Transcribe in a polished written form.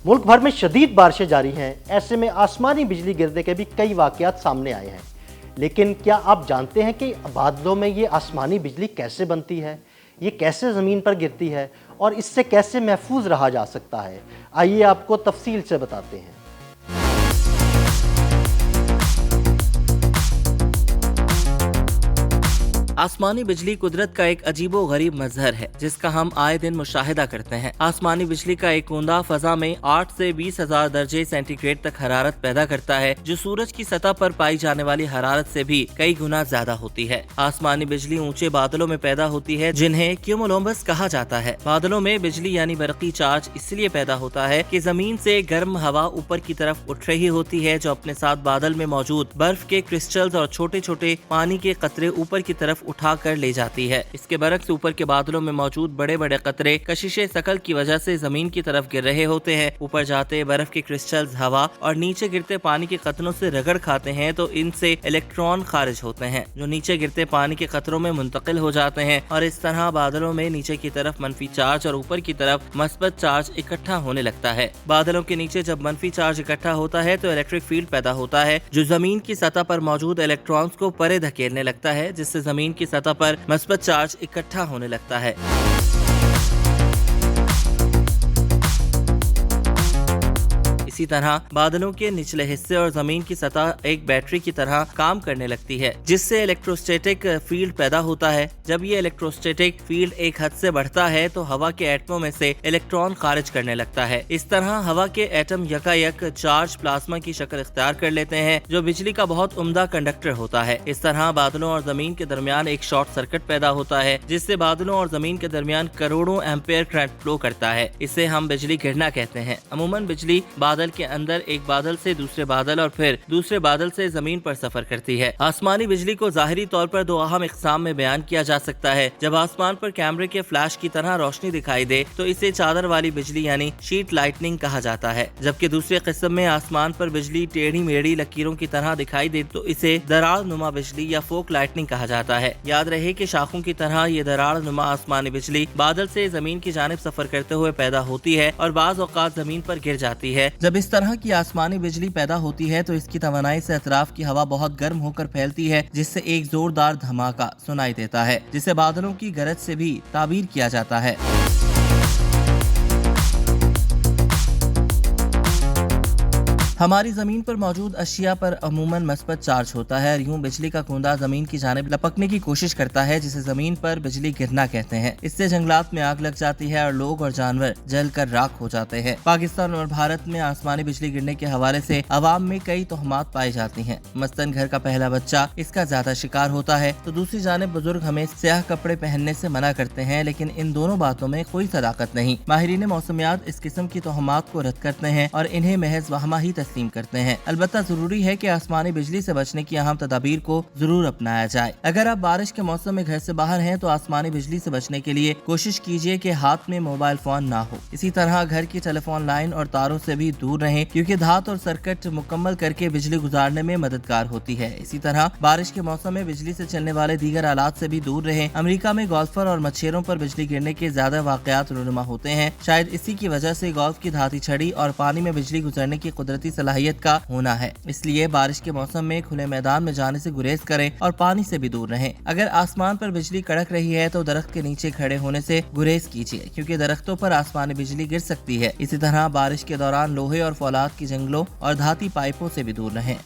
मुल्क भर में शदीद बारिशें जारी हैं। ऐसे में आसमानी बिजली गिरने के भी कई वाक़यात सामने आए हैं। लेकिन क्या आप जानते हैं कि बादलों में ये आसमानी बिजली कैसे बनती है, ये कैसे ज़मीन पर गिरती है और इससे कैसे महफूज रहा जा सकता है? आइए आपको तफसील से बताते हैं। आसमानी बिजली कुदरत का एक अजीबो गरीब मजहर है जिसका हम आए दिन मुशाहिदा करते हैं। आसमानी बिजली का एक कूंदा फजा में 8 से 20,000 दर्जे सेंटीग्रेड तक हरारत पैदा करता है, जो सूरज की सतह पर पाई जाने वाली हरारत से भी कई गुना ज्यादा होती है। आसमानी बिजली ऊंचे बादलों में पैदा होती है जिन्हें क्यूमुलोनिम्बस कहा जाता है। बादलों में बिजली यानी बरकी चार्ज इसलिए पैदा होता है कि जमीन से गर्म हवा ऊपर की तरफ उठ रही होती है, जो अपने साथ बादल में मौजूद बर्फ के क्रिस्टल्स और छोटे छोटे पानी के कतरे ऊपर की तरफ उठा कर ले जाती है। इसके बरक्स ऊपर के बादलों में मौजूद बड़े बड़े कतरे कशिशे शकल की वजह से जमीन की तरफ गिर रहे होते हैं। ऊपर जाते बर्फ के क्रिस्टल्स हवा और नीचे गिरते पानी के कतरों से रगड़ खाते हैं तो इनसे इलेक्ट्रॉन खारिज होते हैं, जो नीचे गिरते पानी के कतरों में मुंतकिल हो जाते हैं और इस तरह बादलों में नीचे की तरफ मनफी चार्ज और ऊपर की तरफ मस्बत चार्ज इकट्ठा होने लगता है। बादलों के नीचे जब मनफी चार्ज इकट्ठा होता है तो इलेक्ट्रिक फील्ड पैदा होता है, जो जमीन की सतह पर मौजूद इलेक्ट्रॉन्स को परे धकेलने लगता है, जिससे जमीन की सतह पर मस्बत चार्ज इकट्ठा होने लगता है। इसी तरह बादलों के निचले हिस्से और जमीन की सतह एक बैटरी की तरह काम करने लगती है, जिससे इलेक्ट्रोस्टैटिक फील्ड पैदा होता है। जब ये इलेक्ट्रोस्टैटिक फील्ड एक हद से बढ़ता है तो हवा के एटमों में से इलेक्ट्रॉन खारिज करने लगता है। इस तरह हवा के एटम यकायक चार्ज प्लाज्मा की शक्ल इख्तियार कर लेते हैं, जो बिजली का बहुत उम्दा कंडक्टर होता है। इस तरह बादलों और जमीन के दरमियान एक शॉर्ट सर्किट पैदा होता है, जिससे बादलों और जमीन के दरमियान करोड़ों एम्पेयर करंट फ्लो करता है। इसे हम बिजली गिरना कहते हैं। अमूमन बिजली बादल के अंदर एक बादल से दूसरे बादल और फिर दूसरे बादल से जमीन पर सफर करती है। आसमानी बिजली को जाहिरी तौर पर दो अहम इकसाम में बयान किया जा सकता है। जब आसमान पर कैमरे के फ्लैश की तरह रोशनी दिखाई दे तो इसे चादर वाली बिजली यानी शीट लाइटनिंग कहा जाता है, जबकि दूसरे किस्म में आसमान पर बिजली टेढ़ी मेढ़ी लकीरों की तरह दिखाई दे तो इसे दरार नुमा बिजली या फोक लाइटनिंग कहा जाता है। याद रहे कि शाखों की तरह ये दरार नुमा आसमानी बिजली बादल से जमीन की जानिब सफर करते हुए पैदा होती है और बाज औकात जमीन पर गिर जाती है। जब इस तरह की आसमानी बिजली पैदा होती है तो इसकी तवानाई से अतराफ की हवा बहुत गर्म होकर फैलती है, जिससे एक जोरदार धमाका सुनाई देता है, जिसे बादलों की गरज से भी ताबीर किया जाता है। हमारी जमीन पर मौजूद अशिया पर अमूमन मस्बत चार्ज होता है और यूं बिजली का कूंदा जमीन की जानिब लपकने की कोशिश करता है, जिसे जमीन पर बिजली गिरना कहते हैं। इससे जंगलात में आग लग जाती है और लोग और जानवर जल कर राख हो जाते हैं। पाकिस्तान और भारत में आसमानी बिजली गिरने के हवाले से अवाम में कई तोहमात पाई जाती हैं। मसलन घर का पहला बच्चा इसका ज्यादा शिकार होता है तो दूसरी जानिब बुजुर्ग हमें स्याह कपड़े पहनने से मना करते हैं, लेकिन इन दोनों बातों में कोई सदाकत नहीं। माहिरीन मौसमियात इस किस्म की तोहमात को रद्द करते हैं और इन्हें महज वहमा ही तस्लीम करते हैं। अलबत्ता जरूरी है कि आसमानी बिजली से बचने की अहम तदाबीर को जरूर अपनाया जाए। अगर आप बारिश के मौसम में घर से बाहर हैं तो आसमानी बिजली से बचने के लिए कोशिश कीजिए कि हाथ में मोबाइल फोन ना हो। इसी तरह घर की टेलीफोन लाइन और तारों से भी दूर रहें, क्योंकि धात और सर्किट मुकम्मल करके बिजली गुजारने में मददगार होती है। इसी तरह बारिश के मौसम में बिजली से चलने वाले दीगर आलात से भी दूर रहें। अमेरिका में गोल्फर और मच्छरों पर बिजली गिरने के ज्यादा वाकयात रूनुमा होते हैं। शायद इसी की वजह से गोल्फ की धाती छड़ी और पानी में बिजली गुजरने की कुदरती सलाहियत का होना है। इसलिए बारिश के मौसम में खुले मैदान में जाने से गुरेज करें और पानी से भी दूर रहें। अगर आसमान पर बिजली कड़क रही है तो दरख्त के नीचे खड़े होने से गुरेज कीजिए, क्योंकि दरख्तों पर आसमानी बिजली गिर सकती है। इसी तरह बारिश के दौरान लोहे और फौलाद की जंगलों और धाती पाइपों से भी दूर रहें।